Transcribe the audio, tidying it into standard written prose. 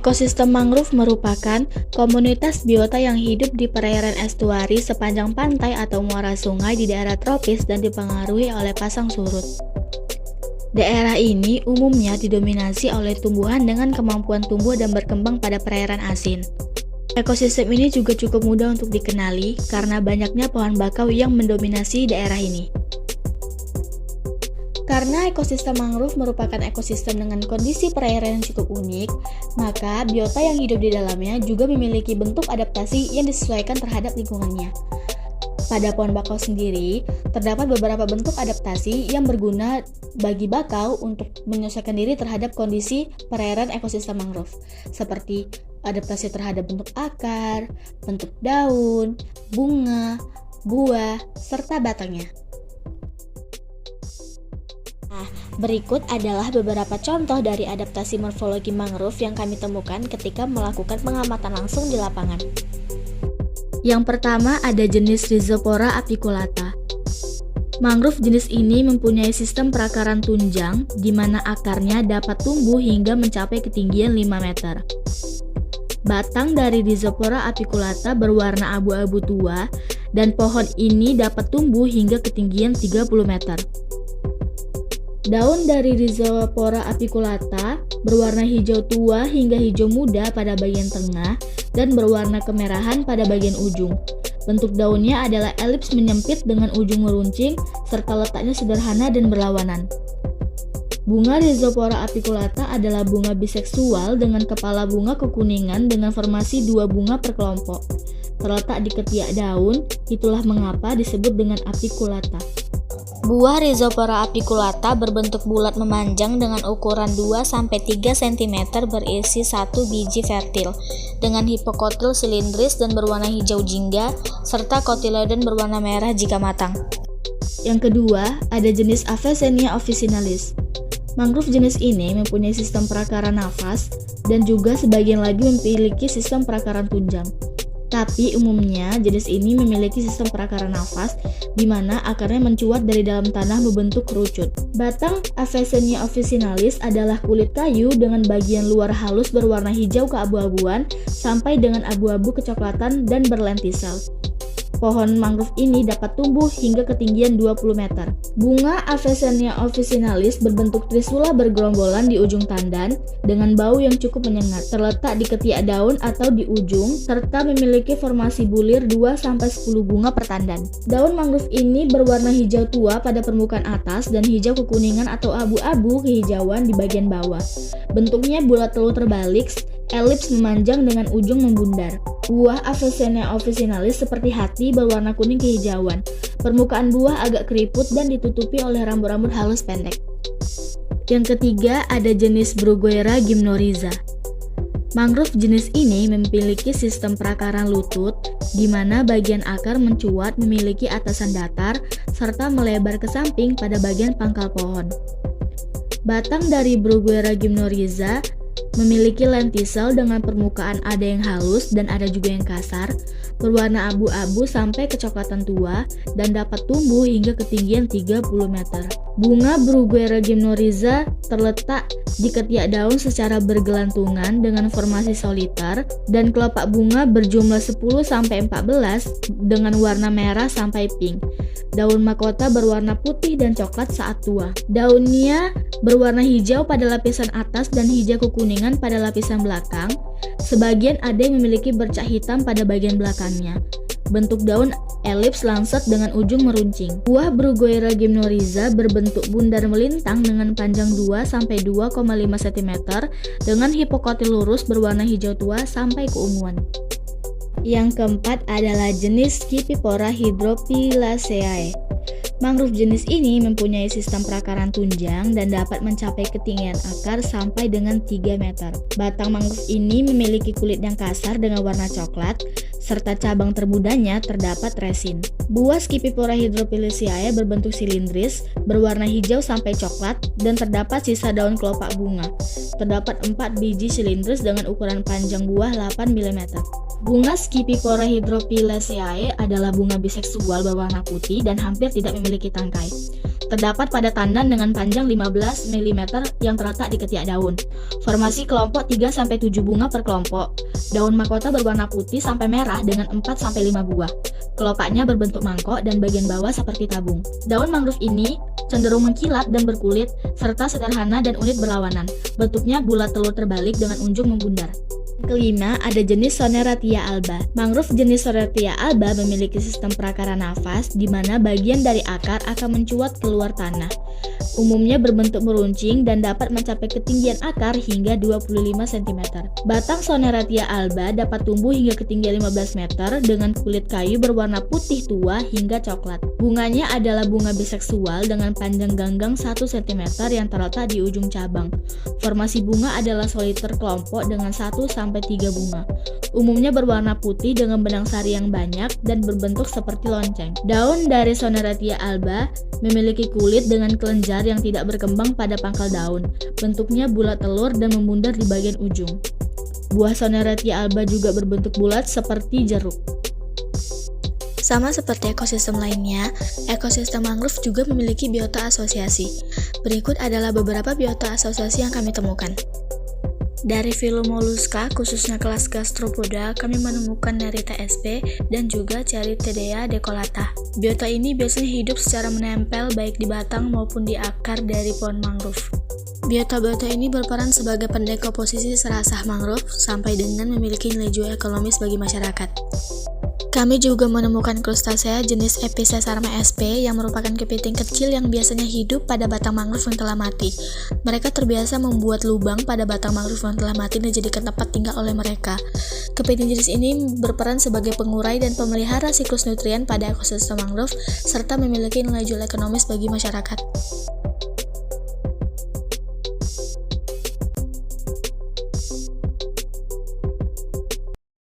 Ekosistem mangrove merupakan komunitas biota yang hidup di perairan estuari sepanjang pantai atau muara sungai di daerah tropis dan dipengaruhi oleh pasang surut. Daerah ini umumnya didominasi oleh tumbuhan dengan kemampuan tumbuh dan berkembang pada perairan asin. Ekosistem ini juga cukup mudah untuk dikenali karena banyaknya pohon bakau yang mendominasi daerah ini. Karena ekosistem mangrove merupakan ekosistem dengan kondisi perairan yang cukup unik, maka biota yang hidup di dalamnya juga memiliki bentuk adaptasi yang disesuaikan terhadap lingkungannya. Pada pohon bakau sendiri, terdapat beberapa bentuk adaptasi yang berguna bagi bakau untuk menyesuaikan diri terhadap kondisi perairan ekosistem mangrove, seperti adaptasi terhadap bentuk akar, bentuk daun, bunga, buah, serta batangnya. Berikut adalah beberapa contoh dari adaptasi morfologi mangrove yang kami temukan ketika melakukan pengamatan langsung di lapangan. Yang pertama ada jenis Rhizopora apiculata. Mangrove jenis ini mempunyai sistem perakaran tunjang di mana akarnya dapat tumbuh hingga mencapai ketinggian 5 meter. Batang dari Rhizopora apiculata berwarna abu-abu tua dan pohon ini dapat tumbuh hingga ketinggian 30 meter. Daun dari Rhizopora apiculata berwarna hijau tua hingga hijau muda pada bagian tengah dan berwarna kemerahan pada bagian ujung. Bentuk daunnya adalah elips menyempit dengan ujung meruncing serta letaknya sederhana dan berlawanan. Bunga Rhizopora apiculata adalah bunga biseksual dengan kepala bunga kekuningan dengan formasi dua bunga per kelompok. Terletak di ketiak daun, itulah mengapa disebut dengan apiculata. Buah Rhizopora apiculata berbentuk bulat memanjang dengan ukuran 2-3 cm berisi 1 biji fertil dengan hipokotil silindris dan berwarna hijau jingga serta kotiledon berwarna merah jika matang. Yang kedua, ada jenis Avicennia officinalis. Mangrove jenis ini mempunyai sistem perakaran nafas dan juga sebagian lagi memiliki sistem perakaran tunjang. Tapi umumnya jenis ini memiliki sistem perakaran nafas di mana akarnya mencuat dari dalam tanah membentuk kerucut. Batang Avicennia officinalis adalah kulit kayu dengan bagian luar halus berwarna hijau keabu-abuan sampai dengan abu-abu kecoklatan dan berlentisel. Pohon mangrove ini dapat tumbuh hingga ketinggian 20 meter. Bunga Avicennia officinalis berbentuk trisula bergerombolan di ujung tandan dengan bau yang cukup menyengat, terletak di ketiak daun atau di ujung, serta memiliki formasi bulir 2-10 bunga per tandan. Daun mangrove ini berwarna hijau tua pada permukaan atas dan hijau kekuningan atau abu-abu kehijauan di bagian bawah. Bentuknya bulat telur terbalik, elips memanjang dengan ujung membundar. Buah Avicennia officinalis seperti hati berwarna kuning kehijauan. Permukaan buah agak keriput dan ditutupi oleh rambut-rambut halus pendek. Yang ketiga ada jenis Bruguera gymnorrhiza. Mangrove jenis ini memiliki sistem perakaran lutut di mana bagian akar mencuat memiliki atasan datar serta melebar ke samping pada bagian pangkal pohon. Batang dari Bruguera gymnorrhiza memiliki lentisel dengan permukaan ada yang halus dan ada juga yang kasar, berwarna abu-abu sampai kecoklatan tua dan dapat tumbuh hingga ketinggian 30 meter. Bunga Bruguera gymnorrhiza terletak di ketiak daun secara bergelantungan dengan formasi soliter dan kelopak bunga berjumlah 10-14 dengan warna merah sampai pink. Daun mahkota berwarna putih dan coklat saat tua. Daunnya berwarna hijau pada lapisan atas dan hijau kekuningan pada lapisan belakang. Sebagian ada yang memiliki bercak hitam pada bagian belakangnya. Bentuk daun elips lancet dengan ujung meruncing. Buah Bruguera gymnorrhiza berbentuk bundar melintang dengan panjang 2-2,5 cm dengan hipokotil lurus berwarna hijau tua sampai keunguan. Yang keempat adalah jenis Scipipora hydropilaceae. Mangrove jenis ini mempunyai sistem perakaran tunjang dan dapat mencapai ketinggian akar sampai dengan 3 meter. Batang mangrove ini memiliki kulit yang kasar dengan warna coklat, serta cabang termudanya terdapat resin. Buah Scipipora hydropilaceae berbentuk silindris, berwarna hijau sampai coklat, dan terdapat sisa daun kelopak bunga. Terdapat 4 biji silindris dengan ukuran panjang buah 8 mm. Bunga Scipipora hydropilaceae adalah bunga biseksual berwarna putih dan hampir tidak memiliki tangkai. Terdapat pada tandan dengan panjang 15 mm yang terletak di ketiak daun. Formasi kelompok 3-7 bunga per kelompok. Daun mahkota berwarna putih sampai merah dengan 4-5 buah. Kelopaknya berbentuk mangkok dan bagian bawah seperti tabung. Daun mangrove ini cenderung mengkilat dan berkulit, serta sederhana dan unit berlawanan. Bentuknya bulat telur terbalik dengan unjung membundar. Kelima, ada jenis Soneratia alba. Mangrove jenis Soneratia alba memiliki sistem perakara nafas di mana bagian dari akar akan mencuat keluar tanah. Umumnya berbentuk meruncing dan dapat mencapai ketinggian akar hingga 25 cm. Batang Soneratia alba dapat tumbuh hingga ketinggian 15 meter dengan kulit kayu berwarna putih tua hingga coklat. Bunganya adalah bunga biseksual dengan panjang ganggang 1 cm yang terletak di ujung cabang. Formasi bunga adalah soliter kelompok dengan 1-3 bunga. Umumnya berwarna putih dengan benang sari yang banyak dan berbentuk seperti lonceng. Daun dari Soneratia alba memiliki kulit dengan kelenjar yang tidak berkembang pada pangkal daun. Bentuknya bulat telur dan membundar di bagian ujung. Buah Soneratia alba juga berbentuk bulat seperti jeruk. Sama seperti ekosistem lainnya, ekosistem mangrove juga memiliki biota asosiasi. Berikut adalah beberapa biota asosiasi yang kami temukan. Dari filum moluska, khususnya kelas gastropoda, kami menemukan Nerita sp dan juga Charitidea decolata. Biota ini biasanya hidup secara menempel baik di batang maupun di akar dari pohon mangrove. Biota-biota ini berperan sebagai pendekomposisi serasah mangrove sampai dengan memiliki nilai jual ekonomis bagi masyarakat. Kami juga menemukan krustasea jenis Episesarma sp yang merupakan kepiting kecil yang biasanya hidup pada batang mangrove yang telah mati. Mereka terbiasa membuat lubang pada batang mangrove yang telah mati dan dijadikan tempat tinggal oleh mereka. Kepiting jenis ini berperan sebagai pengurai dan pemelihara siklus nutrien pada ekosistem mangrove serta memiliki nilai jual ekonomis bagi masyarakat.